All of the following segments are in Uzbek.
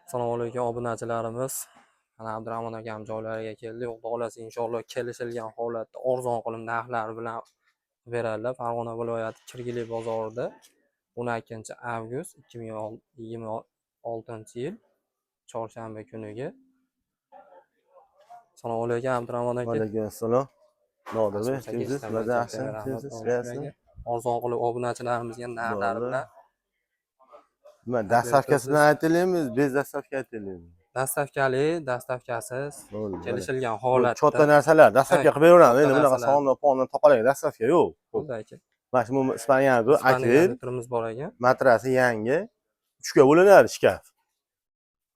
Assalomu alaykum obunachilarimiz. Mana Abdurahmon akam joylariga keldik. Xudo xolasa inshaalloh kelishilgan holatda arzon qilib narxlari bilan beradilar. Farg'ona viloyati Kirgili bozorida 12-avgust 2026-yil chorshanba kuniga. Assalomu alaykum Abdurahmon aka. Va alaykum assalom. Nodir, kimsiz? Sizlar yaxshimi? Kimsiz? Yaxshimi? Arzon qilib obunachilarimizga narxlari bilan nima dastavkasini aytaylikmi, bez dastavka aytaylikmi? dastavkasiz kelishilgan holatda Cho'tta narsalar dastavka qilib beraveramiz. Endi bunaqa sonni ponni toqalagan dastavka yo'q. bo'ldi aka. Mana shu Ispaniya bu akril turimiz bor ekan. matrasi yangi 3 ga bo'linadi shkaf.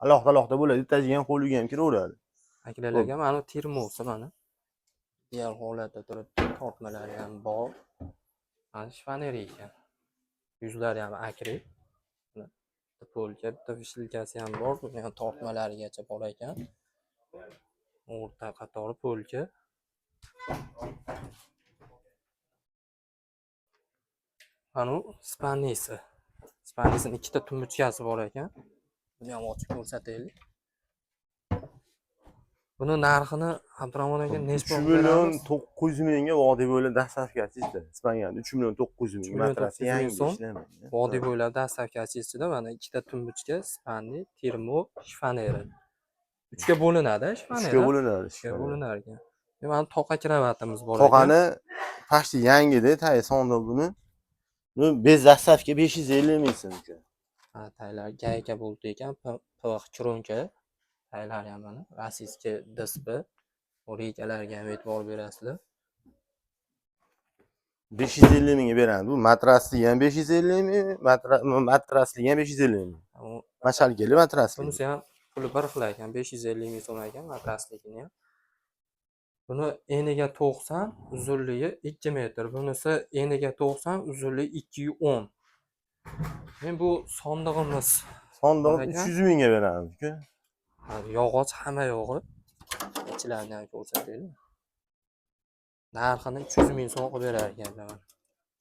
Alohida bo'ladi, itajigan qo'liga ham kiraveradi. Akalarga mana termosi mana. Diğer holatda turibdi, tortmalari ham bor. Mana shifonier ekan. Yuzlari ham akril. Polka, bitta vishilkasi ham bor. Buni tortmalarigacha bor ekan. O'rta qatori polka. Mana Spanisi. Spanisning ikkita tumbuchkasi bor ekan. Buni ham ochib ko'rsataylik. Buni narxini Abdurahmon aka necha 3 million 900 mingga vodiy bo'ylab dastavkasi ichida. Ispaniya 3 million 900 ming matrasi yangi ishlamaydi. Vodiy bo'ylab dastavkasi ichida mana ikkita tumbuchka, spanli, termo, shifoneri. 3 ga bo'linadi, shifoneri. 3 ga bo'linadi. 3 ga bo'linar ekan. Mana toqa kravatimiz bor ekan. Toqani pashti yangida, tay sonda buni. Buni bez dastavka 550 ming so'm ekan. Ha, taylar gayka bo'ldi ekan, PVX kronka. Taylar ham mana rossiyskiy DSP. Orikalarga ham e'tibor berasizlar. 550 mingga beramiz. Bu matrasli ham 550 ming, matrasli ham 550 ming. Mashalkali matrasli. Bunisi ham puli bir xil ekan, 550 ming so'm ekan matrasligini ham. Buni eniga 90, uzunligi 2 metr. Bunisi eniga 90, uzunligi 210. Men bu sondig'imiz. Sondig'i 300 mingga beramiz ku. Yog'och hamma yog'i. Ichilarini ham ko'rsataylik. Narxini 300 ming so'm qilib berar ekanlar.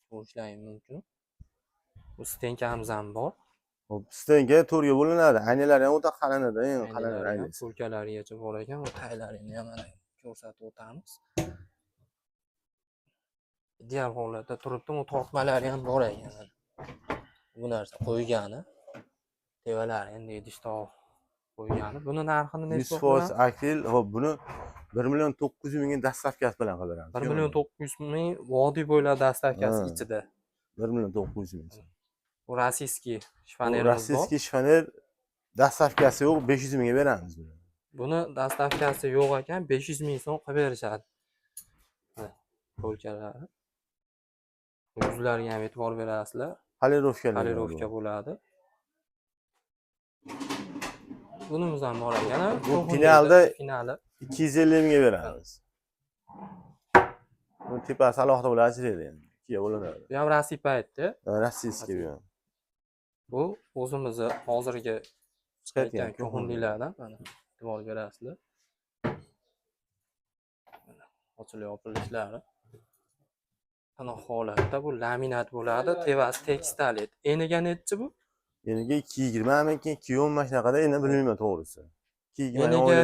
Ko'rishlaring mumkin. Bu stenkamiz ham bor. Xo'p, stenka 4 ga bo'linadi. Aynalari ham o'ta qalinadi, eng qalin ayna. Polkalarigacha bor ekan, bu taylarini ham mana ko'rsatib o'tamiz. Ideal holatda turibdi, u tortmalari ham bor ekan. Bu narsa qo'ygani. Tevalari endi idish-toq qo'ygani. Buni narxini necha bo'ladi? 100% akril. Xo'p, buni 1 million 900 mingga dastavkasi bilan qilib beramiz. 1 million 900 ming vodiy bo'ylab dastavkasi ichida. 1 million 900 ming. Bu rossiyskiy shifonerimiz bor. Rossiyskiy shifoner dastavkasi yo'q, 500 mingga beramiz buni. Buni dastavkasi yo'q ekan, 500 ming so'm qilib berishadi. Polkalari. Yuzlariga ham e'tibor berasizlar. Polirovka bo'ladi. Bunimiz ham bor ekan. Bu finalda finali 250 mingga beramiz. Bu tepasi alohida bo'lib ajraydi endi. 2 ga bo'linadi. Bu ham Rossiya paytda. Rossiyskiy bu ham. Bu o'zimizni hozirgi chiqayotgan ko'honliklardan mana e'tibor berasizlar. Ochilib yopilishlari. Ana holatda bu laminat bo'ladi, tevasi tekstalit. Eniga nechi bu? Eniga 220 mi, 210 mana shunaqada, endi bilmayman to'g'risi. 220 eniga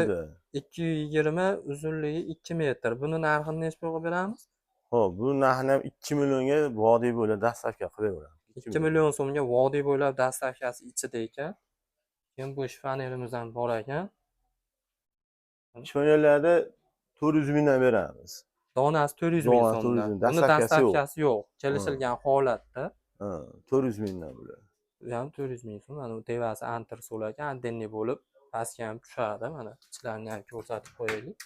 220, uzunligi 2 metr. Buni narxini necha pulga beramiz? Xo'p, bu narxini ham 2 millionga vodiy bo'ylab dastavka qilib beramiz. 2 million so'mga vodiy bo'ylab dastavkasi ichida ekan. Keyin bu shifonerimiz ham bor ekan. Shifonerlarda 400 mingdan beramiz. Donasi 400 ming so'mdan. Buni dastavkasi yo'q. Kelishilgan holatda. 400 mingdan bo'ladi. Bu ham 400 ming so'm. Mana bu tevasi antrsol ekan, antenni bo'lib, pastga ham tushadi. Mana ichlarini ham ko'rsatib qo'yaylik.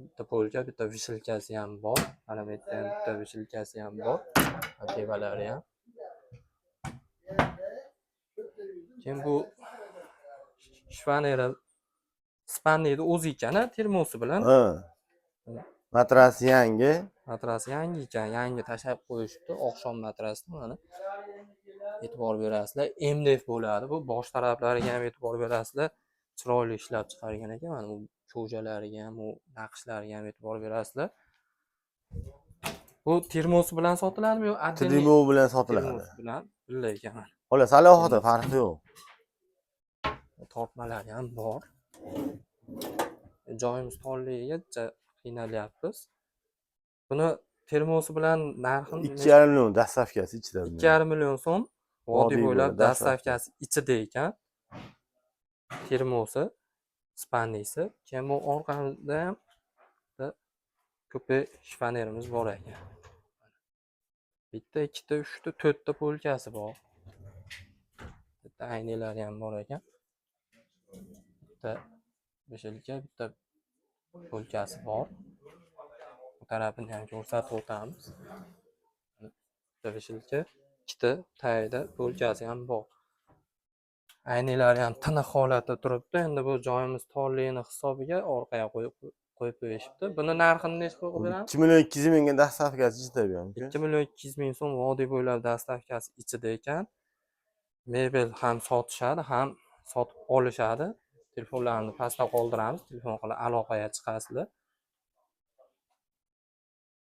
Bitta polka, bitta vishilkasi ham bor. Mana bu yerda ham bitta vishilkasi ham bor. Tevalari ham. Keyin bu shifoneri Spaniyada o'zi ekan, termosi bilan. Matrasi yangi. Matrasi yangi ekan, yangi tashab qo'yishibdi. Oqshom matrasi mana. E'tibor berasizlar. MDF bo'ladi. Bu bosh taraflariga ham e'tibor berasizlar. Chiroyli ishlab chiqargan ekan. Mana bu ko'jalariga ham, u naqshlariga ham e'tibor berasizlar. Bu termosi bilan sotiladimi yo? Termo bilan sotiladi. Termos bilan birga ekan. Xolos, alohida farqi yo'q. tortmalari ham bor. Joyimiz torligiga qiynalyapmiz. Buni termosi bilan narxini 2,5 million dastavkasi ichida. 2,5 million so'm vodiy Vodiy bo'ylab bo'ylab dastavkasi ichida ekan. Termosi, spandisi. Keyin bu orqamizda ham ko'pi shpanerimiz bor ekan. Bitta, ikkita, uchta, to'rtta polkasi bor. Bitta aynalari ham bor ekan. Bitta beshalka, bitta polkasi bor. Bu tarafini ham ko'rsatib o'tamiz. Bitta beshalka, ikkita tagida polkasi ham bor. Aynalari ham tiniq holatda turibdi. Endi bu joyimiz torligini hisobiga orqaga qo'yib qo'yishibdi. Buni narxini necha qo'yib beramiz? 2 million 200 mingga dastavkasi ichida bu ham. 2 million 200 ming so'm vodiy bo'ylab dastavkasi ichida ekan. Mebel ham sotishadi, ham sotib olishadi. Telefonlarini pastda qoldiramiz. Telefon qilib aloqaga chiqasizlar.